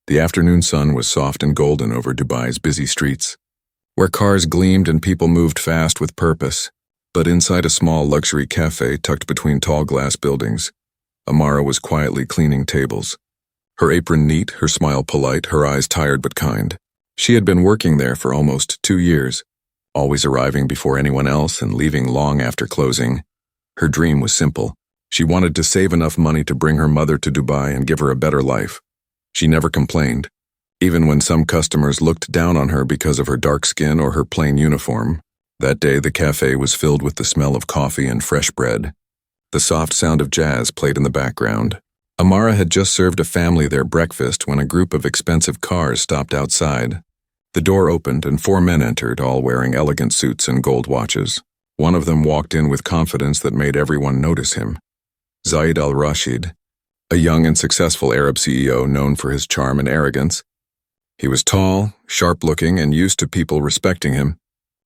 The afternoon sun was soft and golden over Dubai's busy streets, where cars gleamed and people moved fast with purpose. But inside a small luxury café tucked between tall glass buildings, Amara was quietly cleaning tables. Her apron neat, her smile polite, her eyes tired but kind. She had been working there for almost 2 years, always arriving before anyone else and leaving long after closing. Her dream was simple. She wanted to save enough money to bring her mother to Dubai and give her a better life. She never complained, even when some customers looked down on her because of her dark skin or her plain uniform. That day, the cafe was filled with the smell of coffee and fresh bread. The soft sound of jazz played in the background. Amara had just served a family their breakfast when a group of expensive cars stopped outside. The door opened and 4 men entered, all wearing elegant suits and gold watches. One of them walked in with confidence that made everyone notice him. Zaid al-Rashid, a young and successful Arab CEO known for his charm and arrogance. He was tall, sharp-looking, and used to people respecting him.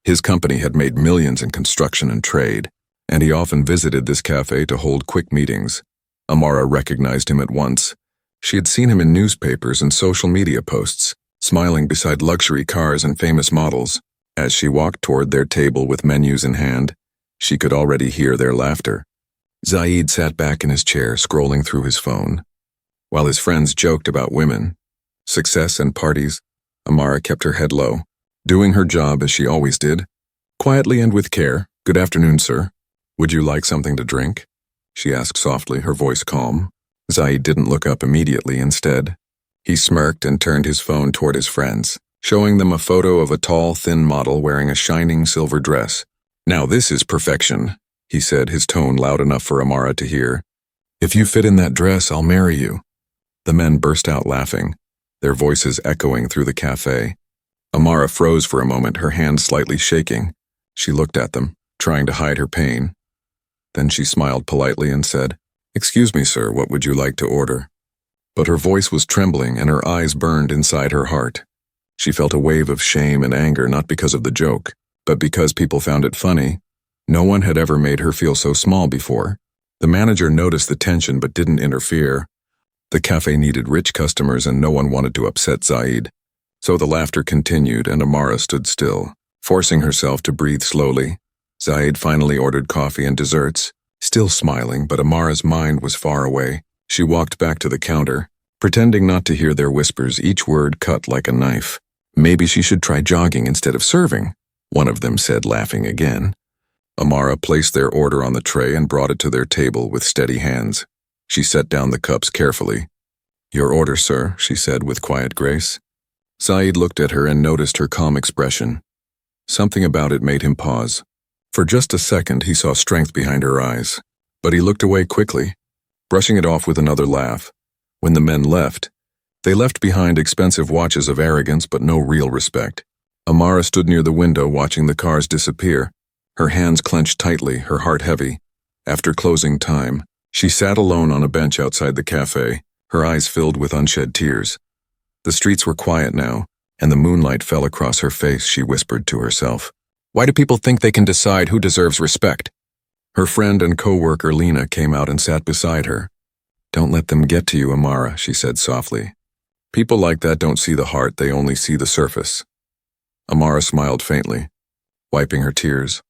His company had made millions in construction and trade, and he often visited this cafe to hold quick meetings. Amara recognized him at once. She had seen him in newspapers and social media posts, smiling beside luxury cars and famous models. As she walked toward their table with menus in hand, she could already hear their laughter. Zaid sat back in his chair, scrolling through his phone. While his friends joked about women, success, and parties, Amara kept her head low, doing her job as she always did, quietly and with care. "Good afternoon, sir. Would you like something to drink?" she asked softly, her voice calm. Zaid didn't look up immediately. Instead, he smirked and turned his phone toward his friends, showing them a photo of a tall, thin model wearing a shining silver dress. "Now this is perfection," he said, his tone loud enough for Amara to hear. "If you fit in that dress, I'll marry you." The men burst out laughing, their voices echoing through the cafe. Amara froze for a moment, her hands slightly shaking. She looked at them, trying to hide her pain. Then she smiled politely and said, "Excuse me, sir, what would you like to order?" But her voice was trembling and her eyes burned inside her heart. She felt a wave of shame and anger, not because of the joke, but because people found it funny. No one had ever made her feel so small before. The manager noticed the tension but didn't interfere. The cafe needed rich customers and no one wanted to upset Zaid. So the laughter continued and Amara stood still, forcing herself to breathe slowly. Zaid finally ordered coffee and desserts, still smiling, but Amara's mind was far away. She walked back to the counter, pretending not to hear their whispers, each word cut like a knife. "Maybe she should try jogging instead of serving," one of them said, laughing again. Amara placed their order on the tray and brought it to their table with steady hands. She set down the cups carefully. "Your order, sir," she said with quiet grace. Zaid looked at her and noticed her calm expression. Something about it made him pause. For just a second he saw strength behind her eyes, but he looked away quickly, brushing it off with another laugh. When the men left, they left behind expensive watches of arrogance but no real respect. Amara stood near the window watching the cars disappear, her hands clenched tightly, her heart heavy. After closing time, she sat alone on a bench outside the cafe, her eyes filled with unshed tears. The streets were quiet now, and the moonlight fell across her face. She whispered to herself, "Why do people think they can decide who deserves respect?" Her friend and co-worker Lena came out and sat beside her. "Don't let them get to you, Amara," she said softly. "People like that don't see the heart, they only see the surface." Amara smiled faintly, wiping her tears.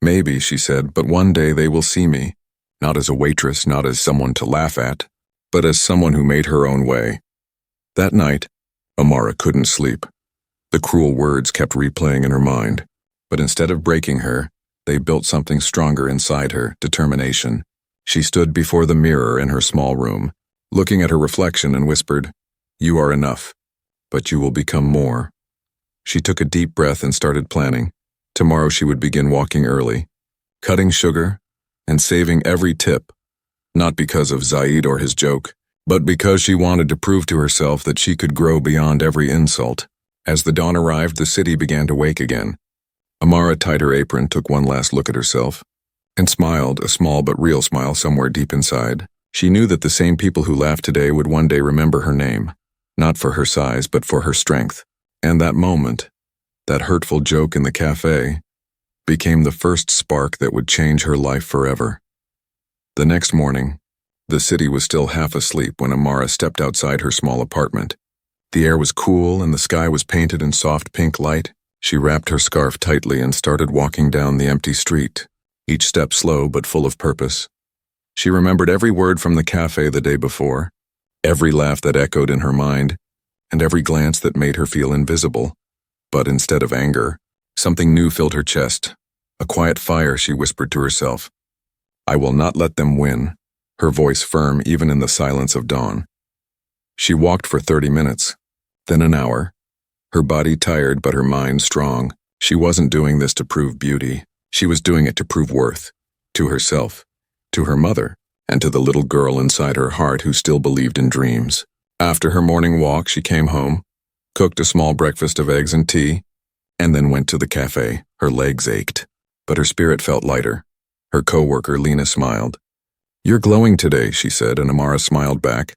"Maybe," she said, "but one day they will see me, not as a waitress, not as someone to laugh at, but as someone who made her own way." That night, Amara couldn't sleep. The cruel words kept replaying in her mind, but instead of breaking her, they built something stronger inside her, determination. She stood before the mirror in her small room, looking at her reflection and whispered, "You are enough, but you will become more." She took a deep breath and started planning. Tomorrow she would begin walking early, cutting sugar, and saving every tip, not because of Zaid or his joke, but because she wanted to prove to herself that she could grow beyond every insult. As the dawn arrived, the city began to wake again. Amara tied her apron, took one last look at herself, and smiled, a small but real smile somewhere deep inside. She knew that the same people who laughed today would one day remember her name, not for her size, but for her strength. And that moment, that hurtful joke in the cafe, became the first spark that would change her life forever. The next morning, the city was still half asleep when Amara stepped outside her small apartment. The air was cool and the sky was painted in soft pink light. She wrapped her scarf tightly and started walking down the empty street, each step slow but full of purpose. She remembered every word from the cafe the day before, every laugh that echoed in her mind, and every glance that made her feel invisible. But instead of anger, something new filled her chest. A quiet fire, she whispered to herself. I will not let them win, her voice firm even in the silence of dawn. She walked for 30 minutes, then an hour, her body tired but her mind strong. She wasn't doing this to prove beauty. She was doing it to prove worth, to herself, to her mother, and to the little girl inside her heart who still believed in dreams. After her morning walk, she came home, cooked a small breakfast of eggs and tea, and then went to the cafe. Her legs ached, but her spirit felt lighter. Her co-worker, Lena, smiled. You're glowing today, she said, and Amara smiled back.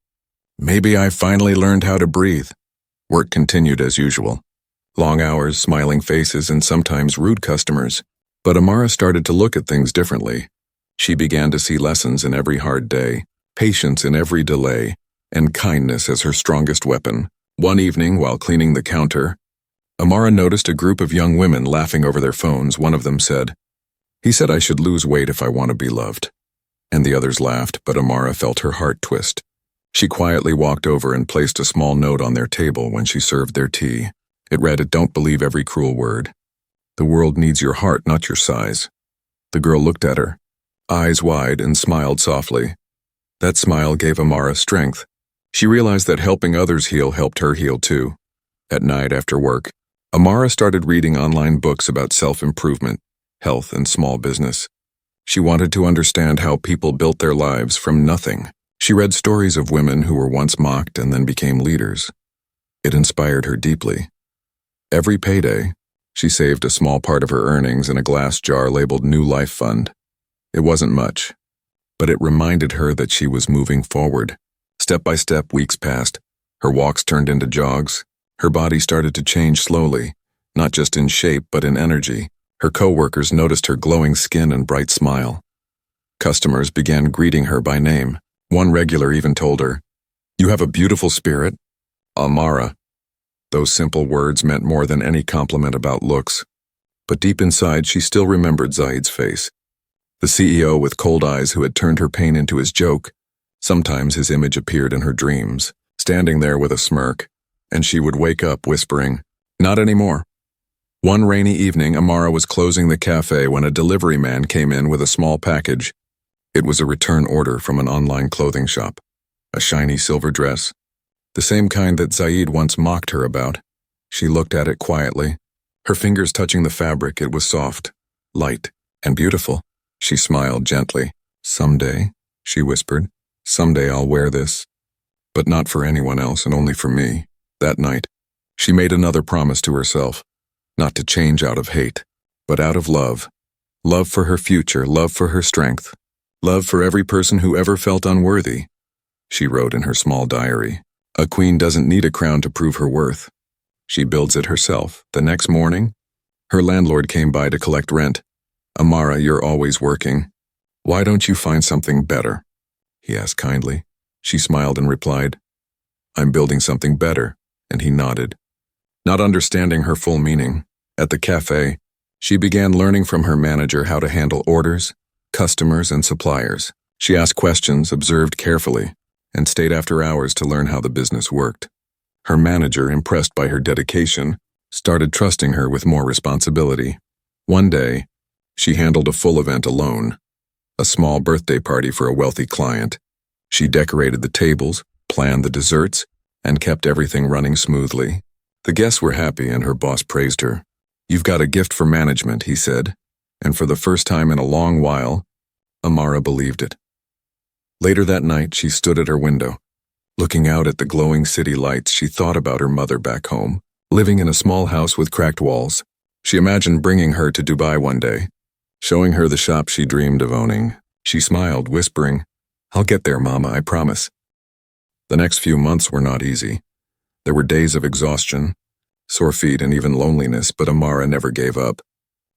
Maybe I finally learned how to breathe. Work continued as usual. Long hours, smiling faces, and sometimes rude customers. But Amara started to look at things differently. She began to see lessons in every hard day, patience in every delay, and kindness as her strongest weapon. One evening, while cleaning the counter, Amara noticed a group of young women laughing over their phones. One of them said, "He said I should lose weight if I want to be loved." And the others laughed, but Amara felt her heart twist. She quietly walked over and placed a small note on their table when she served their tea. It read, "Don't believe every cruel word. The world needs your heart, not your size." The girl looked at her, eyes wide, and smiled softly. That smile gave Amara strength. She realized that helping others heal helped her heal too. At night after work, Amara started reading online books about self-improvement, health, and small business. She wanted to understand how people built their lives from nothing. She read stories of women who were once mocked and then became leaders. It inspired her deeply. Every payday, she saved a small part of her earnings in a glass jar labeled New Life Fund. It wasn't much, but it reminded her that she was moving forward. Step by step, weeks passed. Her walks turned into jogs. Her body started to change slowly, not just in shape but in energy. Her co-workers noticed her glowing skin and bright smile. Customers began greeting her by name. One regular even told her, "You have a beautiful spirit, Amara." Those simple words meant more than any compliment about looks. But deep inside, she still remembered Zaid's face. The CEO with cold eyes who had turned her pain into his joke. Sometimes his image appeared in her dreams, standing there with a smirk, and she would wake up whispering, "Not anymore." One rainy evening, Amara was closing the cafe when a delivery man came in with a small package. It was a return order from an online clothing shop. A shiny silver dress, the same kind that Zaid once mocked her about. She looked at it quietly, her fingers touching the fabric. It was soft, light, and beautiful. She smiled gently. "Someday," she whispered, "someday I'll wear this. But not for anyone else and only for me." That night, she made another promise to herself, not to change out of hate, but out of love. Love for her future, love for her strength, love for every person who ever felt unworthy. She wrote in her small diary, "A queen doesn't need a crown to prove her worth. She builds it herself." The next morning, her landlord came by to collect rent. "Amara, you're always working. Why don't you find something better?" he asked kindly. She smiled and replied, "I'm building something better," and he nodded, not understanding her full meaning. At the cafe, she began learning from her manager how to handle orders, customers, and suppliers. She asked questions, observed carefully, and stayed after hours to learn how the business worked. Her manager, impressed by her dedication, started trusting her with more responsibility. One day, she handled a full event alone, a small birthday party for a wealthy client. She decorated the tables, planned the desserts, and kept everything running smoothly. The guests were happy and her boss praised her. "You've got a gift for management," he said, and for the first time in a long while, Amara believed it. Later that night, she stood at her window. Looking out at the glowing city lights, she thought about her mother back home, living in a small house with cracked walls. She imagined bringing her to Dubai one day, showing her the shop she dreamed of owning. She smiled, whispering, "I'll get there, Mama, I promise." The next few months were not easy. There were days of exhaustion, sore feet, and even loneliness, but Amara never gave up.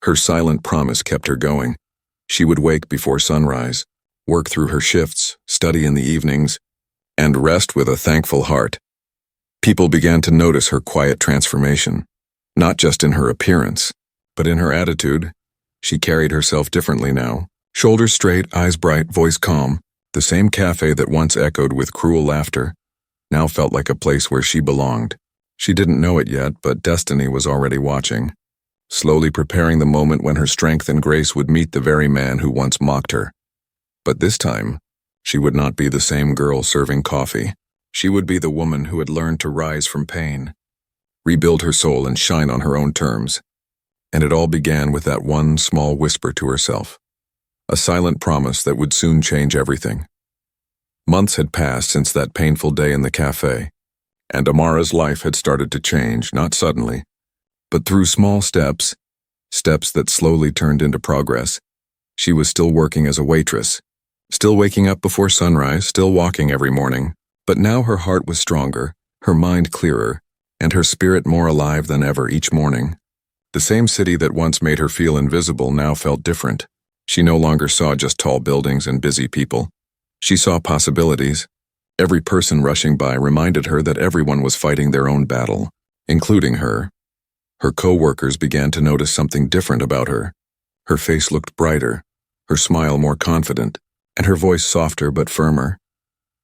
Her silent promise kept her going. She would wake before sunrise, work through her shifts, study in the evenings, and rest with a thankful heart. People began to notice her quiet transformation, not just in her appearance, but in her attitude. She carried herself differently now, shoulders straight, eyes bright, voice calm. The same cafe that once echoed with cruel laughter now felt like a place where she belonged. She didn't know it yet, but destiny was already watching, slowly preparing the moment when her strength and grace would meet the very man who once mocked her. But this time, she would not be the same girl serving coffee. She would be the woman who had learned to rise from pain, rebuild her soul and shine on her own terms. And it all began with that one small whisper to herself, a silent promise that would soon change everything. Months had passed since that painful day in the cafe, and Amara's life had started to change, not suddenly, but through small steps, steps that slowly turned into progress. She was still working as a waitress, still waking up before sunrise, still walking every morning, but now her heart was stronger, her mind clearer, and her spirit more alive than ever each morning. The same city that once made her feel invisible now felt different. She no longer saw just tall buildings and busy people. She saw possibilities. Every person rushing by reminded her that everyone was fighting their own battle, including her. Her co-workers began to notice something different about her. Her face looked brighter, her smile more confident, and her voice softer but firmer.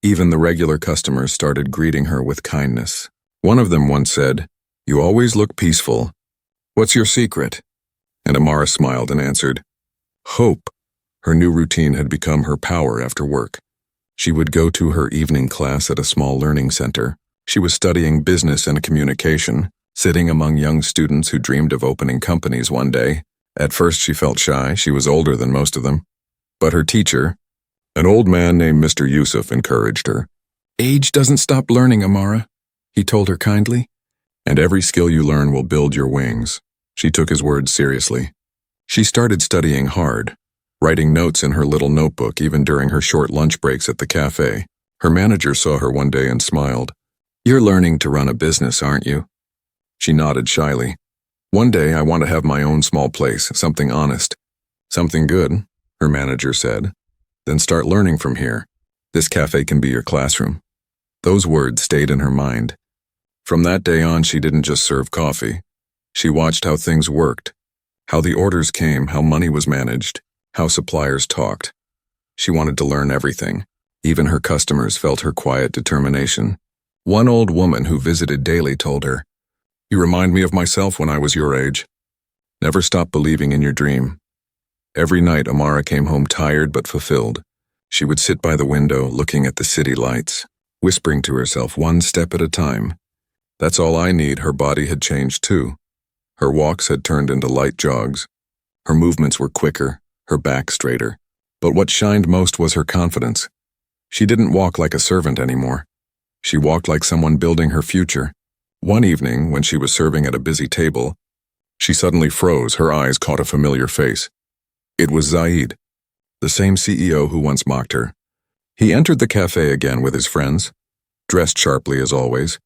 Even the regular customers started greeting her with kindness. One of them once said, "You always look peaceful. What's your secret?" And Amara smiled and answered, "Hope." Her new routine had become her power after work. She would go to her evening class at a small learning center. She was studying business and communication, sitting among young students who dreamed of opening companies one day. At first she felt shy, she was older than most of them. But her teacher, an old man named Mr. Yusuf, encouraged her. "Age doesn't stop learning, Amara," he told her kindly. "And every skill you learn will build your wings." She took his words seriously. She started studying hard, writing notes in her little notebook even during her short lunch breaks at the cafe. Her manager saw her one day and smiled. "You're learning to run a business, aren't you?" She nodded shyly. "One day I want to have my own small place, something honest." "Something good," her manager said. "Then start learning from here. This cafe can be your classroom." Those words stayed in her mind. From that day on, she didn't just serve coffee. She watched how things worked, how the orders came, how money was managed, how suppliers talked. She wanted to learn everything. Even her customers felt her quiet determination. One old woman who visited daily told her, "You remind me of myself when I was your age." Never stop believing in your dream. Every night Amara came home tired but fulfilled. She would sit by the window looking at the city lights, whispering to herself one step at a time. That's all I need. Her body had changed too. Her walks had turned into light jogs. Her movements were quicker, her back straighter. But what shined most was her confidence. She didn't walk like a servant anymore. She walked like someone building her future. One evening, when she was serving at a busy table, she suddenly froze. Her eyes caught a familiar face. It was Zaid, the same CEO who once mocked her. He entered the cafe again with his friends, dressed sharply as always.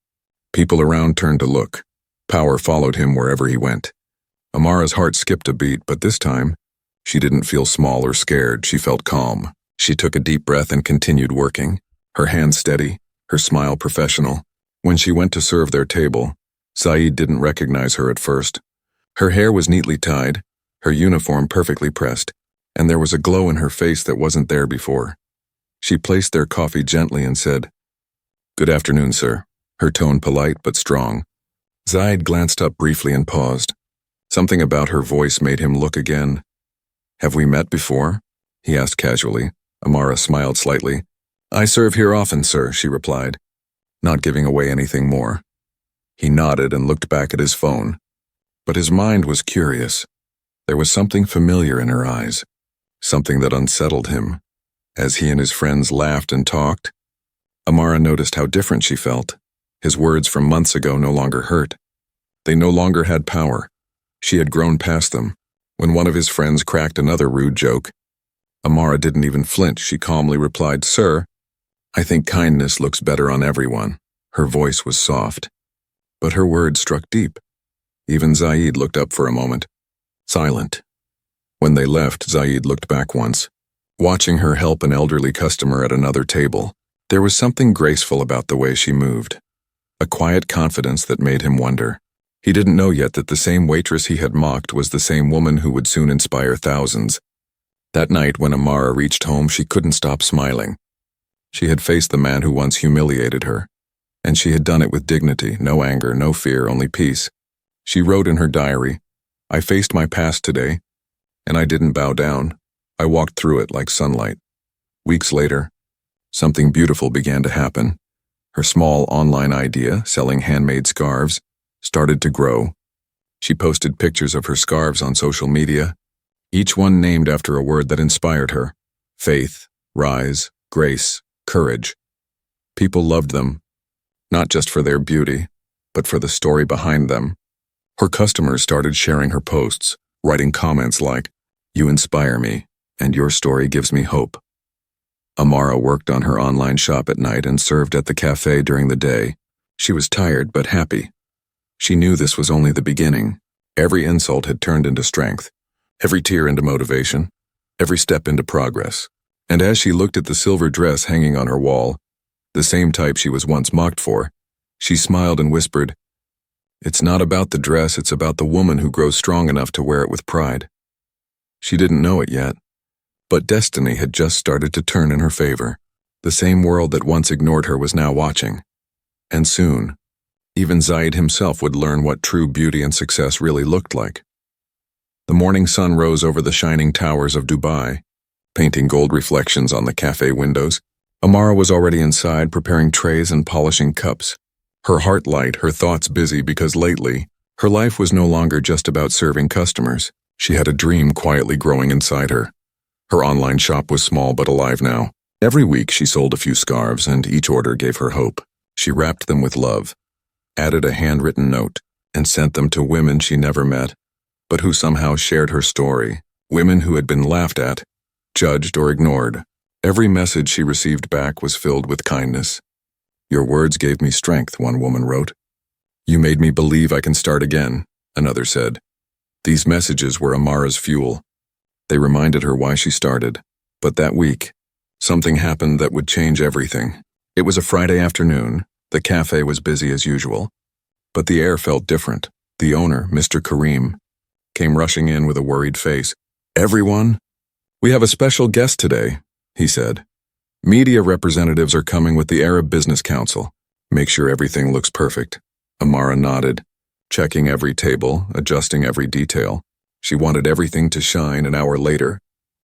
People around turned to look. Power followed him wherever he went. Amara's heart skipped a beat, but this time, she didn't feel small or scared. She felt calm. She took a deep breath and continued working, her hands steady, her smile professional. When she went to serve their table, Zaid didn't recognize her at first. Her hair was neatly tied, her uniform perfectly pressed, and there was a glow in her face that wasn't there before. She placed their coffee gently and said, "Good afternoon, sir," her tone polite but strong. Zaid glanced up briefly and paused. Something about her voice made him look again. "Have we met before?" he asked casually. Amara smiled slightly. "I serve here often, sir," she replied, not giving away anything more. He nodded and looked back at his phone. But his mind was curious. There was something familiar in her eyes, something that unsettled him. As he and his friends laughed and talked, Amara noticed how different she felt. His words from months ago no longer hurt. They no longer had power. She had grown past them. When one of his friends cracked another rude joke, Amara didn't even flinch. She calmly replied, "Sir, I think kindness looks better on everyone." Her voice was soft, but her words struck deep. Even Zaid looked up for a moment, silent. When they left, Zaid looked back once, watching her help an elderly customer at another table. There was something graceful about the way she moved, a quiet confidence that made him wonder. He didn't know yet that the same waitress he had mocked was the same woman who would soon inspire thousands. That night when Amara reached home, she couldn't stop smiling. She had faced the man who once humiliated her, and she had done it with dignity, no anger, no fear, only peace. She wrote in her diary, "I faced my past today, and I didn't bow down. I walked through it like sunlight." Weeks later, something beautiful began to happen. Her small online idea, selling handmade scarves, started to grow. She posted pictures of her scarves on social media, each one named after a word that inspired her: faith, rise, grace, courage. People loved them, not just for their beauty, but for the story behind them. Her customers started sharing her posts, writing comments like, "You inspire me, and your story gives me hope." Amara worked on her online shop at night and served at the café during the day. She was tired but happy. She knew this was only the beginning. Every insult had turned into strength, every tear into motivation, every step into progress. And as she looked at the silver dress hanging on her wall, the same type she was once mocked for, she smiled and whispered, "It's not about the dress, it's about the woman who grows strong enough to wear it with pride." She didn't know it yet, but destiny had just started to turn in her favor. The same world that once ignored her was now watching. And soon, even Zaid himself would learn what true beauty and success really looked like. The morning sun rose over the shining towers of Dubai, painting gold reflections on the cafe windows. Amara was already inside, preparing trays and polishing cups. Her heart light, her thoughts busy, because lately, her life was no longer just about serving customers. She had a dream quietly growing inside her. Her online shop was small but alive now. Every week she sold a few scarves, and each order gave her hope. She wrapped them with love, added a handwritten note, and sent them to women she never met, but who somehow shared her story. Women who had been laughed at, judged, or ignored. Every message she received back was filled with kindness. "Your words gave me strength," one woman wrote. "You made me believe I can start again," another said. These messages were Amara's fuel. They reminded her why she started. But that week, something happened that would change everything. It was a Friday afternoon. The cafe was busy as usual, but the air felt different. The owner, Mr. Kareem, came rushing in with a worried face. "Everyone, we have a special guest today," he said. "Media representatives are coming with the Arab Business Council. Make sure everything looks perfect." Amara nodded, checking every table, adjusting every detail. She wanted everything to shine. An hour later,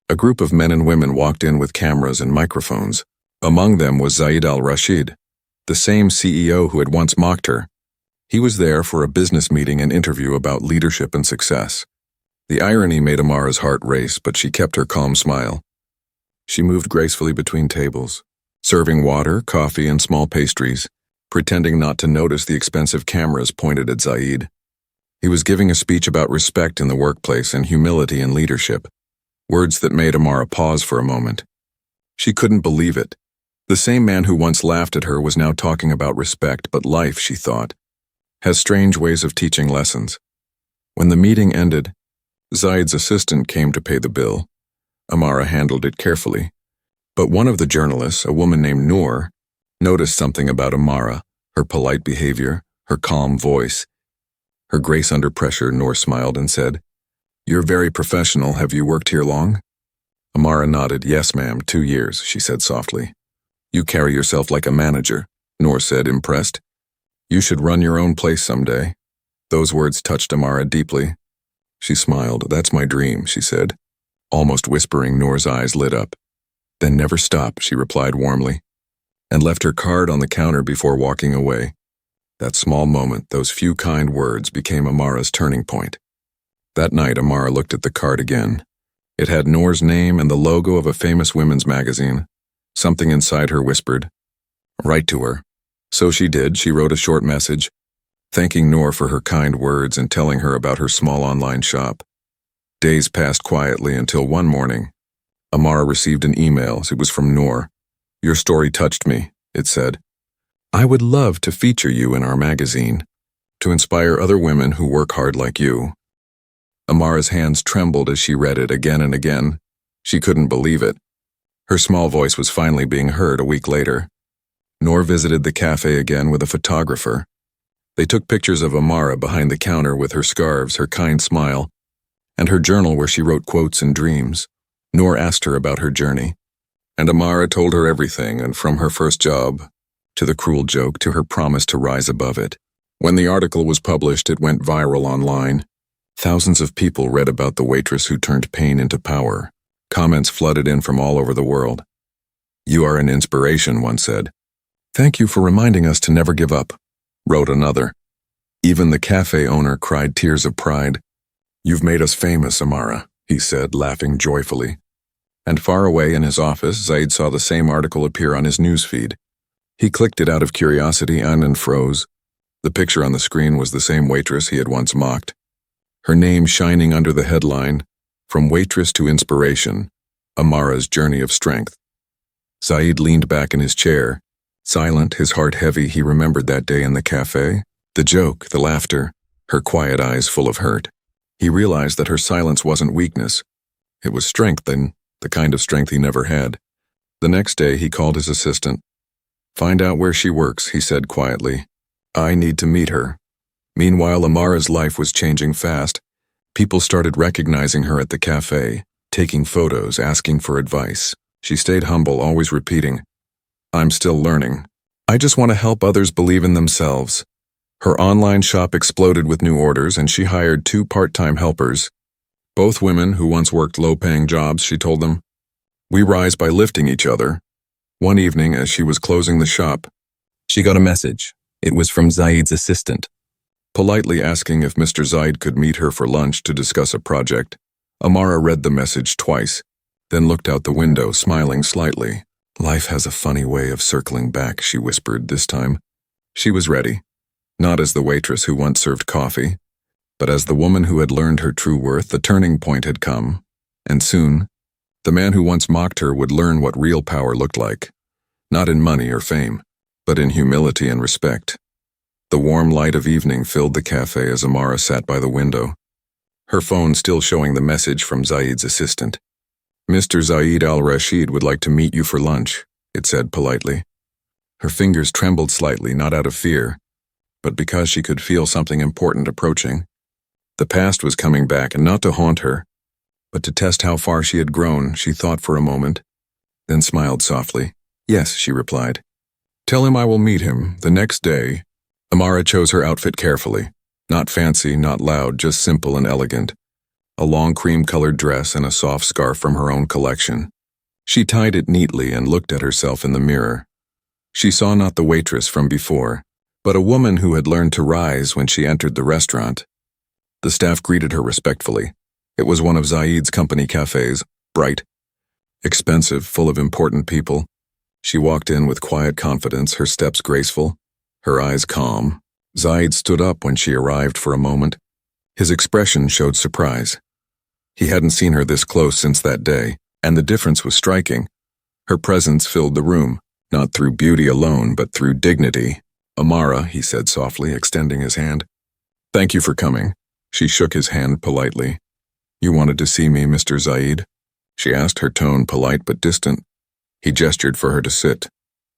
a group of men and women walked in with cameras and microphones. Among them was Zaid al-Rashid, the same CEO who had once mocked her. He was there for a business meeting and interview about leadership and success. The irony made Amara's heart race, but she kept her calm smile. She moved gracefully between tables, serving water, coffee, and small pastries, pretending not to notice the expensive cameras pointed at Zaid. He was giving a speech about respect in the workplace and humility in leadership, words that made Amara pause for a moment. She couldn't believe it. The same man who once laughed at her was now talking about respect, but life, she thought, has strange ways of teaching lessons. When the meeting ended, Zaid's assistant came to pay the bill. Amara handled it carefully, but one of the journalists, a woman named Noor, noticed something about Amara, her polite behavior, her calm voice, her grace under pressure. Noor smiled and said, "You're very professional. Have you worked here long?" Amara nodded. "Yes, ma'am, 2 years," she said softly. "You carry yourself like a manager," Noor said, impressed. "You should run your own place someday." Those words touched Amara deeply. She smiled. "That's my dream," she said. Almost whispering, Noor's eyes lit up. "Then never stop," she replied warmly, and left her card on the counter before walking away. That small moment, those few kind words, became Amara's turning point. That night, Amara looked at the card again. It had Noor's name and the logo of a famous women's magazine. Something inside her whispered, "Write to her." So she did. She wrote a short message, thanking Noor for her kind words and telling her about her small online shop. Days passed quietly until one morning, Amara received an email. It was from Noor. "Your story touched me," it said. "I would love to feature you in our magazine, to inspire other women who work hard like you." Amara's hands trembled as she read it again and again. She couldn't believe it. Her small voice was finally being heard a week later. nor visited the cafe again with a photographer. They took pictures of Amara behind the counter with her scarves, her kind smile, and her journal where she wrote quotes and dreams, nor asked her about her journey. And Amara told her everything, and from her first job, to the cruel joke, to her promise to rise above it. When the article was published, it went viral online. Thousands of people read about the waitress who turned pain into power. Comments flooded in from all over the world. "You are an inspiration," one said. "Thank you for reminding us to never give up," wrote another. Even the cafe owner cried tears of pride. "You've made us famous, Amara," he said, laughing joyfully. And far away in his office, Zaid saw the same article appear on his newsfeed. He clicked it out of curiosity and froze. The picture on the screen was the same waitress he had once mocked. Her name shining under the headline, "From Waitress to Inspiration, Amara's Journey of Strength." Zaid leaned back in his chair. Silent, his heart heavy, he remembered that day in the cafe. The joke, the laughter, her quiet eyes full of hurt. He realized that her silence wasn't weakness. It was strength, and the kind of strength he never had. The next day, he called his assistant. "Find out where she works," he said quietly. "I need to meet her." Meanwhile, Amara's life was changing fast. People started recognizing her at the cafe, taking photos, asking for advice. She stayed humble, always repeating, "I'm still learning. I just want to help others believe in themselves." Her online shop exploded with new orders, and she hired 2 part-time helpers. Both women who once worked low-paying jobs, she told them. "We rise by lifting each other." One evening, as she was closing the shop, she got a message. It was from Zaid's assistant. Politely asking if Mr. Zaid could meet her for lunch to discuss a project, Amara read the message twice, then looked out the window, smiling slightly. "Life has a funny way of circling back," she whispered this time. She was ready, not as the waitress who once served coffee, but as the woman who had learned her true worth. The turning point had come, and soon, the man who once mocked her would learn what real power looked like, not in money or fame, but in humility and respect. The warm light of evening filled the cafe as Amara sat by the window, her phone still showing the message from Zaid's assistant. "Mr. Zaid al-Rashid would like to meet you for lunch," it said politely. Her fingers trembled slightly, not out of fear, but because she could feel something important approaching. The past was coming back, and not to haunt her, but to test how far she had grown. She thought for a moment, then smiled softly. "Yes," she replied. "Tell him I will meet him the next day." Amara chose her outfit carefully. Not fancy, not loud, just simple and elegant. A long cream-colored dress and a soft scarf from her own collection. She tied it neatly and looked at herself in the mirror. She saw not the waitress from before, but a woman who had learned to rise when she entered the restaurant. The staff greeted her respectfully. It was one of Zaid's company cafes, bright, expensive, full of important people. She walked in with quiet confidence, her steps graceful, her eyes calm. Zaid stood up when she arrived for a moment. His expression showed surprise. He hadn't seen her this close since that day, and the difference was striking. Her presence filled the room, not through beauty alone, but through dignity. "Amara," he said softly, extending his hand. "Thank you for coming." She shook his hand politely. "You wanted to see me, Mr. Zaid?" she asked, her tone polite but distant. He gestured for her to sit.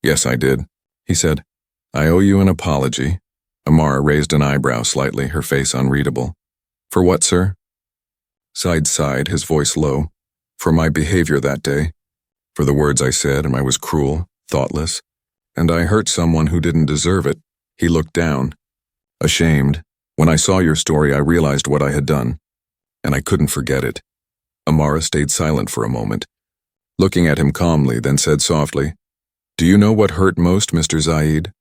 "Yes, I did," he said. "I owe you an apology." Amara raised an eyebrow slightly, her face unreadable. "For what, sir?" Zaid sighed, his voice low. "For my behavior that day. For the words I said, and I was cruel, thoughtless, and I hurt someone who didn't deserve it." He looked down. "Ashamed. When I saw your story, I realized what I had done, and I couldn't forget it." Amara stayed silent for a moment, looking at him calmly, then said softly, "Do you know what hurt most, Mr. Zaid?"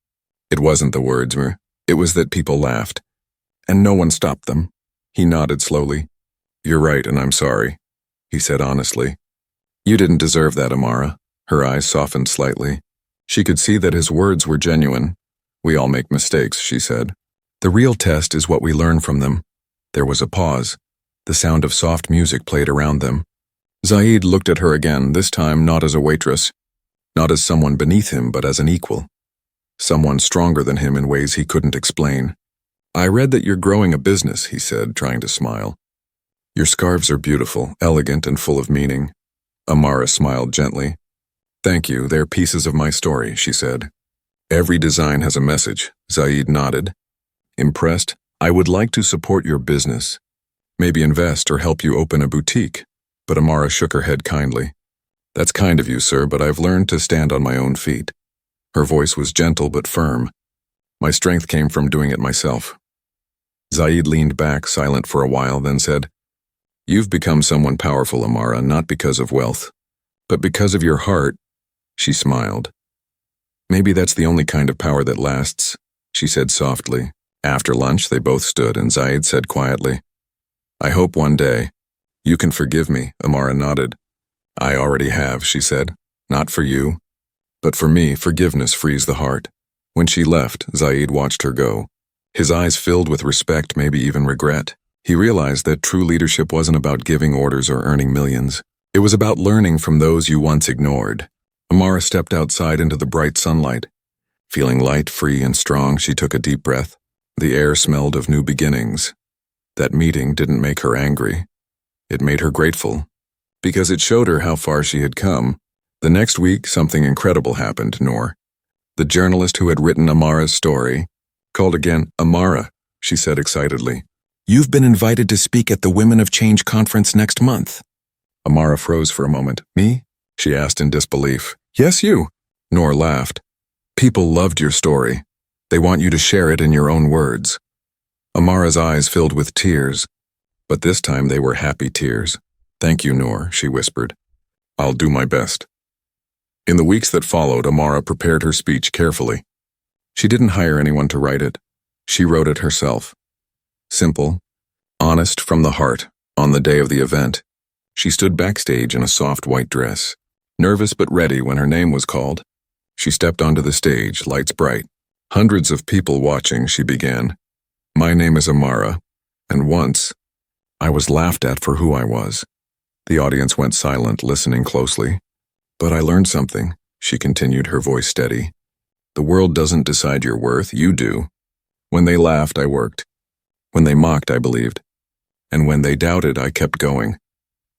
It wasn't the words, it was that people laughed, and no one stopped them. He nodded slowly. "You're right, and I'm sorry," he said honestly. "You didn't deserve that, Amara." Her eyes softened slightly. She could see that his words were genuine. "We all make mistakes," she said. "The real test is what we learn from them." There was a pause. The sound of soft music played around them. Zaid looked at her again, this time not as a waitress, not as someone beneath him, but as an equal. Someone stronger than him in ways he couldn't explain. "I read that you're growing a business," he said, trying to smile. "Your scarves are beautiful, elegant, and full of meaning." Amara smiled gently. "Thank you, they're pieces of my story," she said. Every design has a message, Zaid nodded. Impressed? I would like to support your business. Maybe invest or help you open a boutique. But Amara shook her head kindly. That's kind of you, sir, but I've learned to stand on my own feet. Her voice was gentle but firm. My strength came from doing it myself. Zaid leaned back, silent for a while, then said, You've become someone powerful, Amara, not because of wealth, but because of your heart. She smiled. Maybe that's the only kind of power that lasts, she said softly. After lunch, they both stood, and Zaid said quietly, I hope one day you can forgive me. Amara nodded. I already have, she said. Not for you, but for me. Forgiveness frees the heart. When she left, Zaid watched her go. His eyes filled with respect, maybe even regret. He realized that true leadership wasn't about giving orders or earning millions. It was about learning from those you once ignored. Amara stepped outside into the bright sunlight. Feeling light, free, and strong, she took a deep breath. The air smelled of new beginnings. That meeting didn't make her angry. It made her grateful, because it showed her how far she had come. The next week, something incredible happened, Noor. The journalist who had written Amara's story called again. Amara, she said excitedly. You've been invited to speak at the Women of Change conference next month. Amara froze for a moment. Me? She asked in disbelief. Yes, you. Noor laughed. People loved your story. They want you to share it in your own words. Amara's eyes filled with tears, but this time they were happy tears. Thank you, Noor, she whispered. I'll do my best. In the weeks that followed, Amara prepared her speech carefully. She didn't hire anyone to write it. She wrote it herself. Simple, honest from the heart. On the day of the event, she stood backstage in a soft white dress, nervous but ready when her name was called. She stepped onto the stage, lights bright. Hundreds of people watching, she began. My name is Amara, and once, I was laughed at for who I was. The audience went silent, listening closely. But I learned something, she continued, her voice steady. The world doesn't decide your worth, you do. When they laughed, I worked. When they mocked, I believed. And when they doubted, I kept going.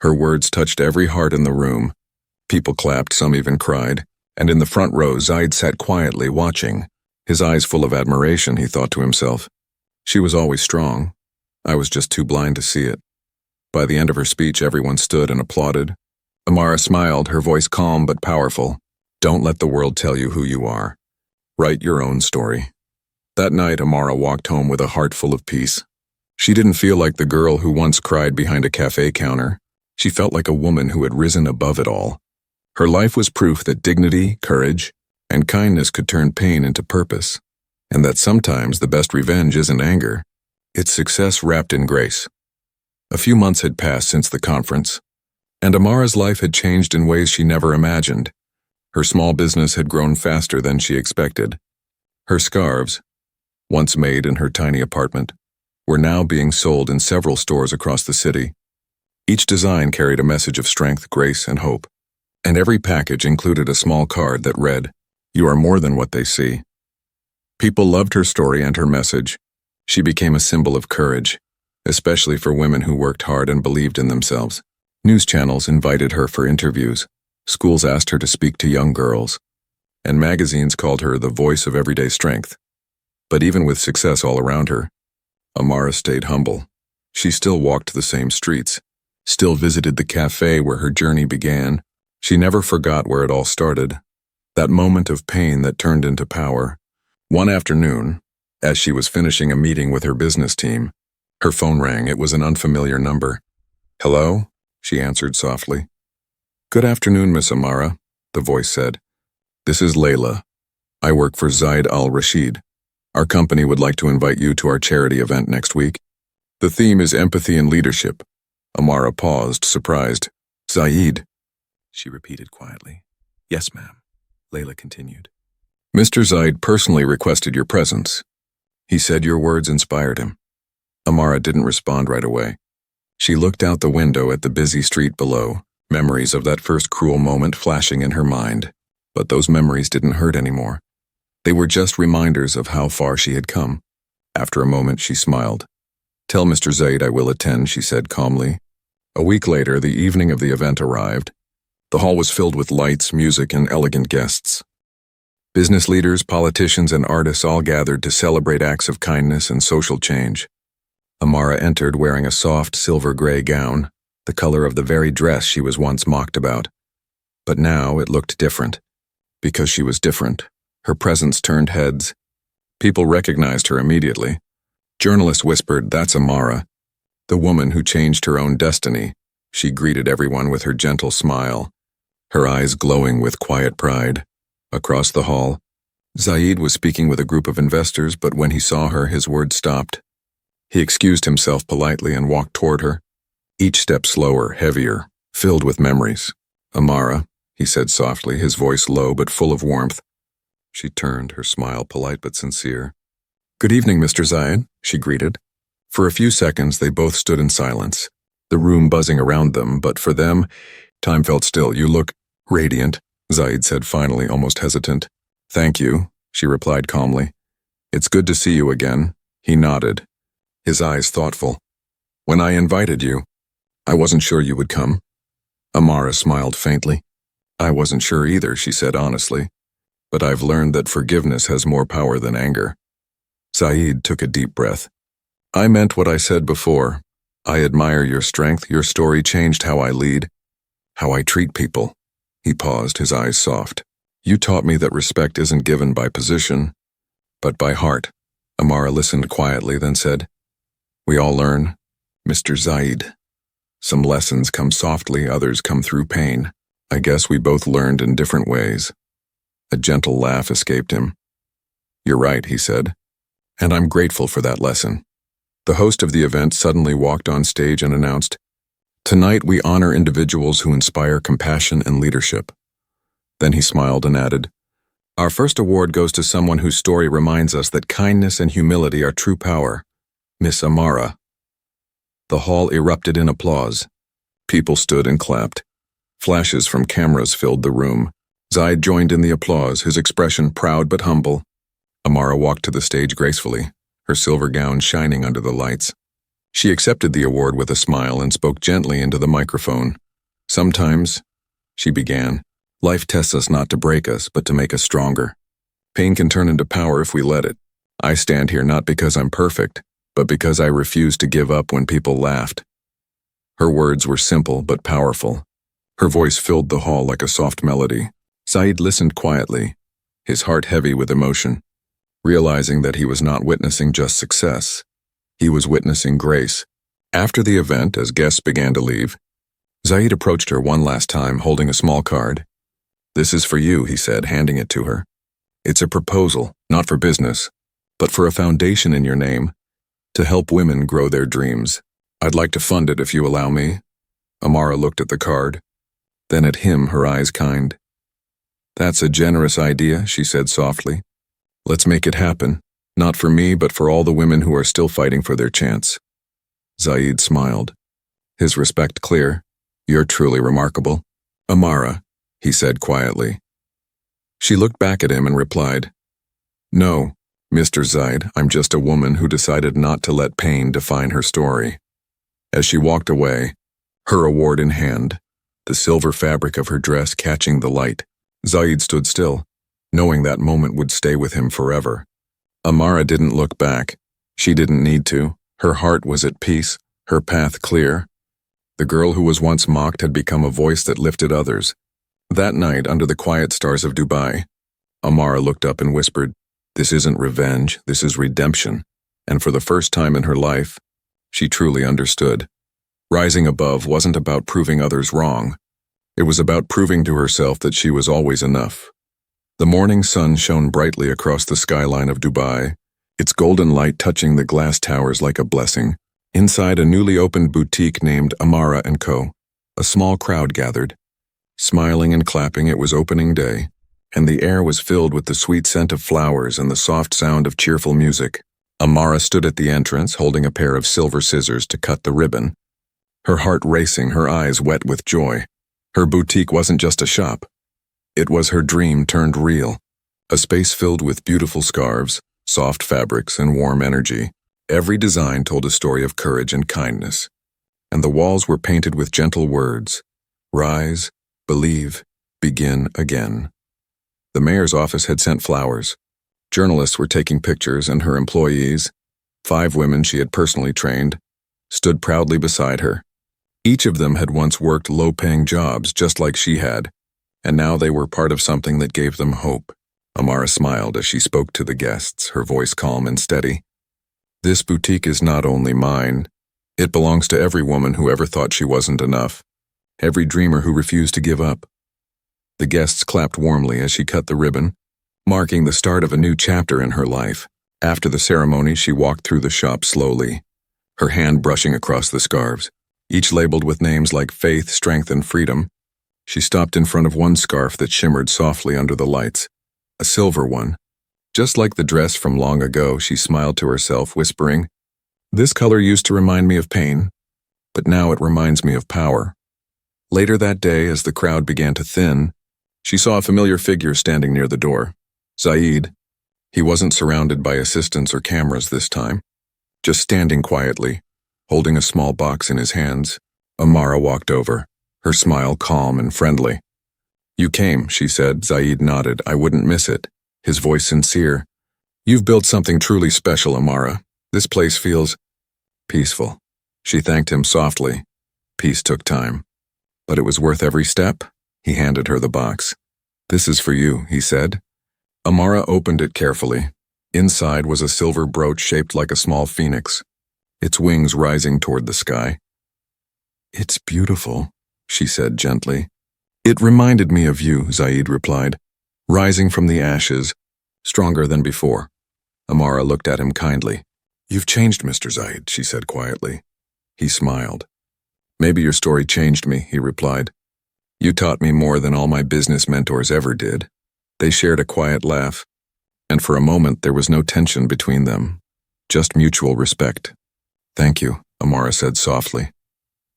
Her words touched every heart in the room. People clapped, some even cried. And in the front row, Zaid sat quietly, watching. His eyes full of admiration, he thought to himself. She was always strong. I was just too blind to see it. By the end of her speech, everyone stood and applauded. Amara smiled, her voice calm but powerful. Don't let the world tell you who you are. Write your own story. That night, Amara walked home with a heart full of peace. She didn't feel like the girl who once cried behind a café counter. She felt like a woman who had risen above it all. Her life was proof that dignity, courage, and kindness could turn pain into purpose, and that sometimes the best revenge isn't anger. It's success wrapped in grace. A few months had passed since the conference, and Amara's life had changed in ways she never imagined. Her small business had grown faster than she expected. Her scarves, once made in her tiny apartment, were now being sold in several stores across the city. Each design carried a message of strength, grace, and hope, and every package included a small card that read, You are more than what they see. People loved her story and her message. She became a symbol of courage, especially for women who worked hard and believed in themselves. News channels invited her for interviews. Schools asked her to speak to young girls, and magazines called her the voice of everyday strength. But even with success all around her, Amara stayed humble. She still walked the same streets, still visited the café where her journey began. She never forgot where it all started, that moment of pain that turned into power. One afternoon, as she was finishing a meeting with her business team, her phone rang. It was an unfamiliar number. Hello? She answered softly. Good afternoon, Miss Amara, the voice said. This is Layla. I work for Zaid al-Rashid. Our company would like to invite you to our charity event next week. The theme is empathy and leadership. Amara paused, surprised. Zaid, she repeated quietly. Yes, ma'am, Layla continued. Mr. Zaid personally requested your presence. He said your words inspired him. Amara didn't respond right away. She looked out the window at the busy street below, memories of that first cruel moment flashing in her mind. But those memories didn't hurt anymore. They were just reminders of how far she had come. After a moment, she smiled. Tell Mr. Zaid I will attend, she said calmly. A week later, the evening of the event arrived. The hall was filled with lights, music, and elegant guests. Business leaders, politicians, and artists all gathered to celebrate acts of kindness and social change. Amara entered wearing a soft silver-gray gown, the color of the very dress she was once mocked about. But now it looked different. Because she was different, her presence turned heads. People recognized her immediately. Journalists whispered, "That's Amara, the woman who changed her own destiny." She greeted everyone with her gentle smile, her eyes glowing with quiet pride. Across the hall, Zaid was speaking with a group of investors, but when he saw her, his words stopped. He excused himself politely and walked toward her, each step slower, heavier, filled with memories. "Amara," he said softly, his voice low but full of warmth. She turned, her smile polite but sincere. "Good evening, Mr. Zaid," she greeted. For a few seconds, they both stood in silence, the room buzzing around them, but for them, time felt still. "You look radiant," Zaid said finally, almost hesitant. "Thank you," she replied calmly. "It's good to see you again." He nodded, his eyes thoughtful. "When I invited you, I wasn't sure you would come." Amara smiled faintly. "I wasn't sure either," she said honestly. "But I've learned that forgiveness has more power than anger." Zaid took a deep breath. "I meant what I said before. I admire your strength. Your story changed how I lead, how I treat people." He paused, his eyes soft. "You taught me that respect isn't given by position, but by heart." Amara listened quietly, then said, "We all learn, Mr. Zaid. Some lessons come softly, others come through pain. I guess we both learned in different ways." A gentle laugh escaped him. "You're right," he said, "and I'm grateful for that lesson." The host of the event suddenly walked on stage and announced, "Tonight we honor individuals who inspire compassion and leadership." Then he smiled and added, "Our first award goes to someone whose story reminds us that kindness and humility are true power, Miss Amara." The hall erupted in applause. People stood and clapped. Flashes from cameras filled the room. Zaid joined in the applause, his expression proud but humble. Amara walked to the stage gracefully, her silver gown shining under the lights. She accepted the award with a smile and spoke gently into the microphone. "Sometimes," she began, "life tests us not to break us, but to make us stronger. Pain can turn into power if we let it. I stand here not because I'm perfect, but because I refused to give up when people laughed." Her words were simple but powerful. Her voice filled the hall like a soft melody. Zaid listened quietly, his heart heavy with emotion, realizing that he was not witnessing just success. He was witnessing grace. After the event, as guests began to leave, Zaid approached her one last time, holding a small card. "This is for you," he said, handing it to her. "It's a proposal, not for business, but for a foundation in your name, to help women grow their dreams. I'd like to fund it if you allow me." Amara looked at the card, then at him, her eyes kind. "That's a generous idea," she said softly. "Let's make it happen, not for me, but for all the women who are still fighting for their chance." Zaid smiled, his respect clear. "You're truly remarkable, Amara," he said quietly. She looked back at him and replied, "No, Mr. Zaid, I'm just a woman who decided not to let pain define her story." As she walked away, her award in hand, the silver fabric of her dress catching the light, Zaid stood still, knowing that moment would stay with him forever. Amara didn't look back. She didn't need to. Her heart was at peace, her path clear. The girl who was once mocked had become a voice that lifted others. That night, under the quiet stars of Dubai, Amara looked up and whispered, "This isn't revenge, this is redemption." And for the first time in her life, she truly understood. Rising above wasn't about proving others wrong. It was about proving to herself that she was always enough. The morning sun shone brightly across the skyline of Dubai, its golden light touching the glass towers like a blessing. Inside a newly opened boutique named Amara & Co., a small crowd gathered. Smiling and clapping, it was opening day, and the air was filled with the sweet scent of flowers and the soft sound of cheerful music. Amara stood at the entrance, holding a pair of silver scissors to cut the ribbon. Her heart racing, her eyes wet with joy. Her boutique wasn't just a shop. It was her dream turned real. A space filled with beautiful scarves, soft fabrics, and warm energy. Every design told a story of courage and kindness. And the walls were painted with gentle words. Rise, believe, begin again. The mayor's office had sent flowers. Journalists were taking pictures, and her employees, 5 women she had personally trained, stood proudly beside her. Each of them had once worked low-paying jobs just like she had, and now they were part of something that gave them hope. Amara smiled as she spoke to the guests, her voice calm and steady. This boutique is not only mine. It belongs to every woman who ever thought she wasn't enough, every dreamer who refused to give up. The guests clapped warmly as she cut the ribbon, marking the start of a new chapter in her life. After the ceremony, she walked through the shop slowly, her hand brushing across the scarves, each labeled with names like faith, strength, and freedom. She stopped in front of one scarf that shimmered softly under the lights, a silver one. Just like the dress from long ago, she smiled to herself, whispering, "This color used to remind me of pain, but now it reminds me of power." Later that day, as the crowd began to thin, she saw a familiar figure standing near the door. Zaid. He wasn't surrounded by assistants or cameras this time, just standing quietly, holding a small box in his hands. Amara walked over, her smile calm and friendly. "You came," she said. Zaid nodded. "I wouldn't miss it," his voice sincere. "You've built something truly special, Amara. This place feels peaceful." She thanked him softly. Peace took time, but it was worth every step. He handed her the box. "This is for you," he said. Amara opened it carefully. Inside was a silver brooch shaped like a small phoenix, its wings rising toward the sky. "It's beautiful," she said gently. "It reminded me of you," Zaid replied, rising from the ashes, stronger than before. Amara looked at him kindly. "You've changed, Mr. Zaid," she said quietly. He smiled. "Maybe your story changed me," he replied. "You taught me more than all my business mentors ever did." They shared a quiet laugh, and for a moment there was no tension between them, just mutual respect. "Thank you," Amara said softly.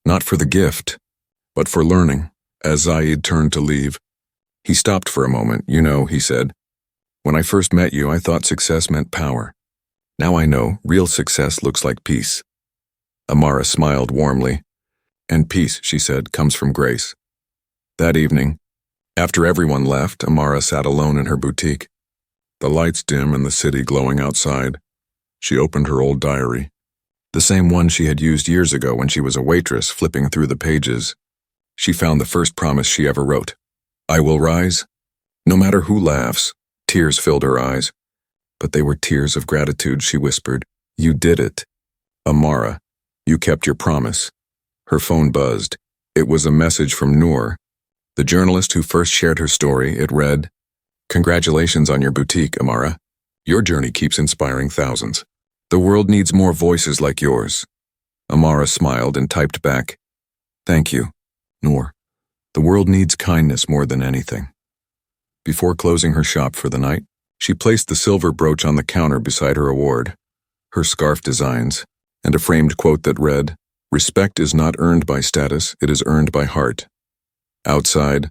"Not for the gift, but for learning." As Zaid turned to leave, he stopped for a moment. "You know," he said, "when I first met you, I thought success meant power. Now I know real success looks like peace." Amara smiled warmly. "And peace," she said, "comes from grace." That evening, after everyone left, Amara sat alone in her boutique, the lights dim and the city glowing outside. She opened her old diary, the same one she had used years ago when she was a waitress. Flipping through the pages, she found the first promise she ever wrote. "I will rise, no matter who laughs." Tears filled her eyes, but they were tears of gratitude. She whispered, "You did it, Amara. You kept your promise." Her phone buzzed. It was a message from Noor, the journalist who first shared her story. It read, "Congratulations on your boutique, Amara. Your journey keeps inspiring thousands. The world needs more voices like yours." Amara smiled and typed back, "Thank you, Noor. The world needs kindness more than anything." Before closing her shop for the night, she placed the silver brooch on the counter beside her award, her scarf designs, and a framed quote that read, "Respect is not earned by status, it is earned by heart." Outside,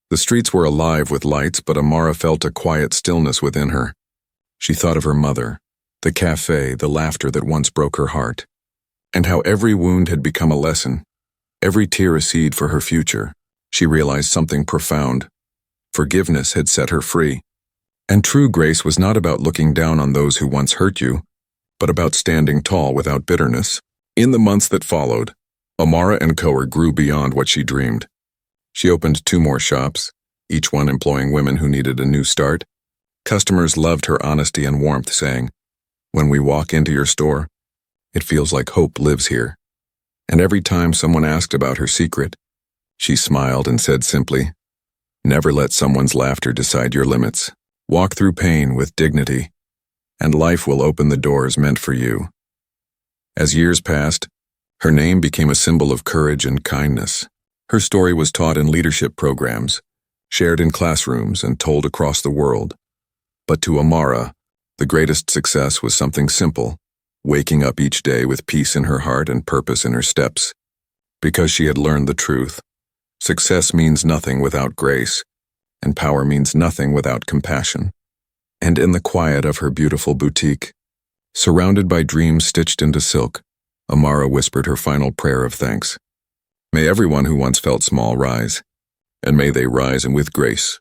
the streets were alive with lights, but Amara felt a quiet stillness within her. She thought of her mother, the café, the laughter that once broke her heart, and how every wound had become a lesson, every tear a seed for her future. She realized something profound. Forgiveness had set her free. And true grace was not about looking down on those who once hurt you, but about standing tall without bitterness. In the months that followed, Amara and Coer grew beyond what she dreamed. She opened 2 more shops, each one employing women who needed a new start. Customers loved her honesty and warmth, saying, "When we walk into your store, it feels like hope lives here." And every time someone asked about her secret, she smiled and said simply, "Never let someone's laughter decide your limits. Walk through pain with dignity, and life will open the doors meant for you." As years passed, her name became a symbol of courage and kindness. Her story was taught in leadership programs, shared in classrooms, and told across the world. But to Amara, the greatest success was something simple, waking up each day with peace in her heart and purpose in her steps. Because she had learned the truth, success means nothing without grace, and power means nothing without compassion. And in the quiet of her beautiful boutique, surrounded by dreams stitched into silk, Amara whispered her final prayer of thanks. May everyone who once felt small rise, and may they rise and with grace,